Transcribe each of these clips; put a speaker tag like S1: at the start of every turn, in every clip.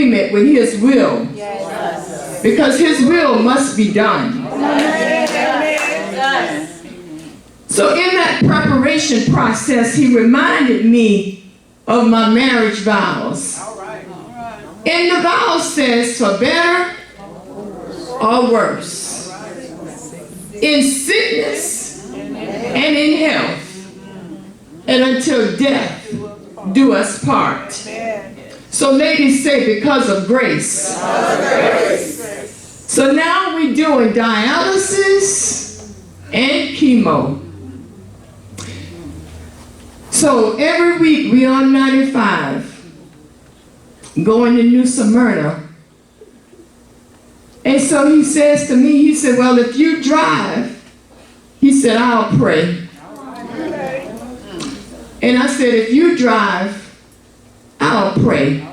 S1: agreement with his will. Yes. Because his will must be done. Yes. So in that preparation process, he reminded me of my marriage vows. All right. And the vow says, for better or worse, in sickness and in health, and until death do us part. So ladies say, because of grace. So now we're doing dialysis and chemo. So every week we on 95, going to New Smyrna. And so he says to me, he said, well, if you drive, he said, I'll pray. And I said, if you drive, I'll pray.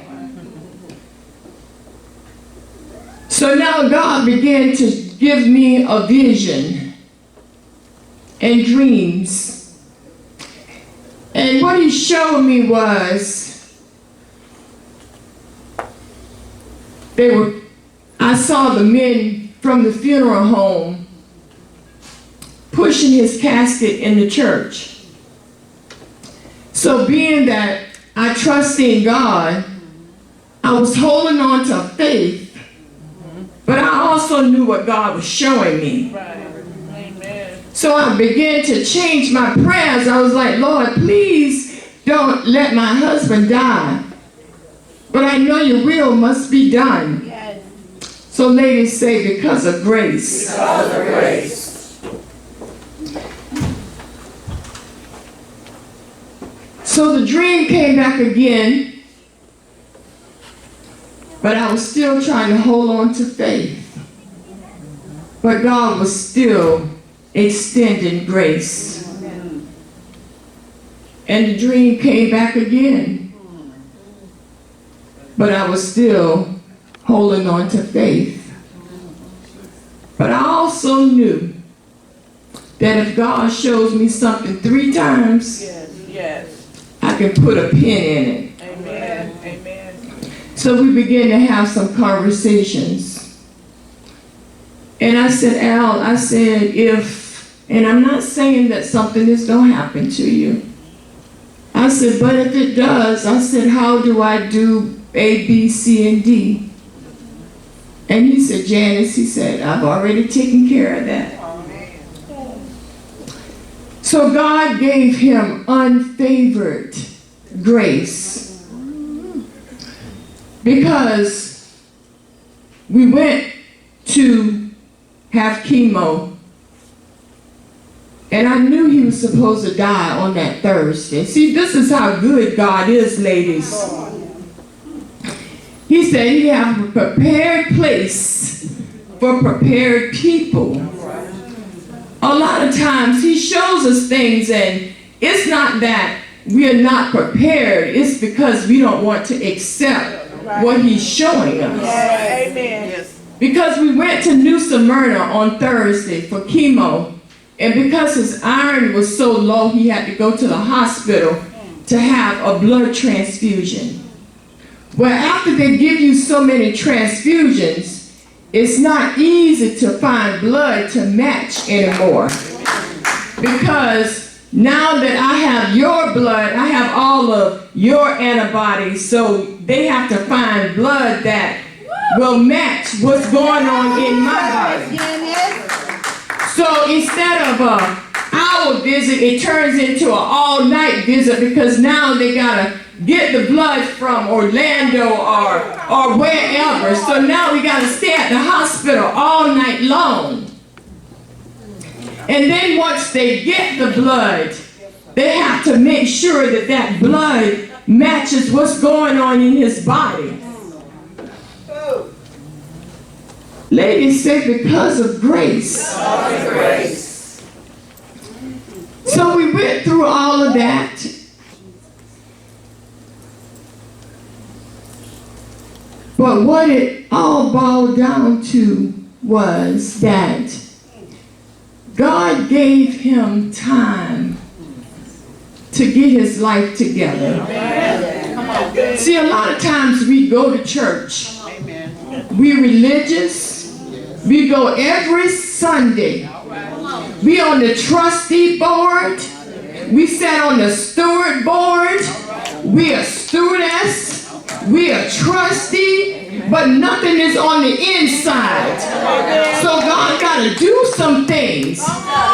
S1: So now God began to give me a vision and dreams. And what he showed me was, I saw the men from the funeral home pushing his casket in the church. So being that I trust in God, I was holding on to faith, but I also knew what God was showing me. So I began to change my prayers. I was like, Lord, please don't let my husband die. But I know your will must be done. Yes. So ladies say, because of grace. Because of grace. So the dream came back again, but I was still trying to hold on to faith. But God was still extending grace. And the dream came back again, but I was still holding on to faith. But I also knew that if God shows me something 3 times, I can put a pin in it. Amen. Amen. So we began to have some conversations. And I said, Al, I said, and I'm not saying that something is going to happen to you. I said, but if it does, I said, how do I do A, B, C, and D? And he said, Janice, he said, I've already taken care of that. So God gave him unfavored grace. Because we went to have chemo, and I knew he was supposed to die on that Thursday. See, this is how good God is, ladies. He said he has a prepared place for prepared people. A lot of times he shows us things, and it's not that we are not prepared. It's because we don't want to accept what he's showing us. Amen. Because we went to New Smyrna on Thursday for chemo, and because his iron was so low, he had to go to the hospital to have a blood transfusion. Well, after they give you so many transfusions, it's not easy to find blood to match anymore. Because now that I have your blood, I have all of your antibodies, so they have to find blood that will match what's going on in my body. So instead of an hour visit, it turns into an all-night visit, because now they gotta get the blood from Orlando or wherever. So now we gotta stay at the hospital all night long. And then once they get the blood, they have to make sure that that blood matches what's going on in his body. Ladies say, because of grace. Because of grace. So we went through all of that. But what it all boiled down to was that God gave him time to get his life together. Amen. See, a lot of times we go to church. We're religious. We go every Sunday. We on the trustee board. We sat on the steward board. We a stewardess. We a trustee. But nothing is on the inside. So God got to do some things.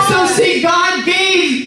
S1: So see, God gave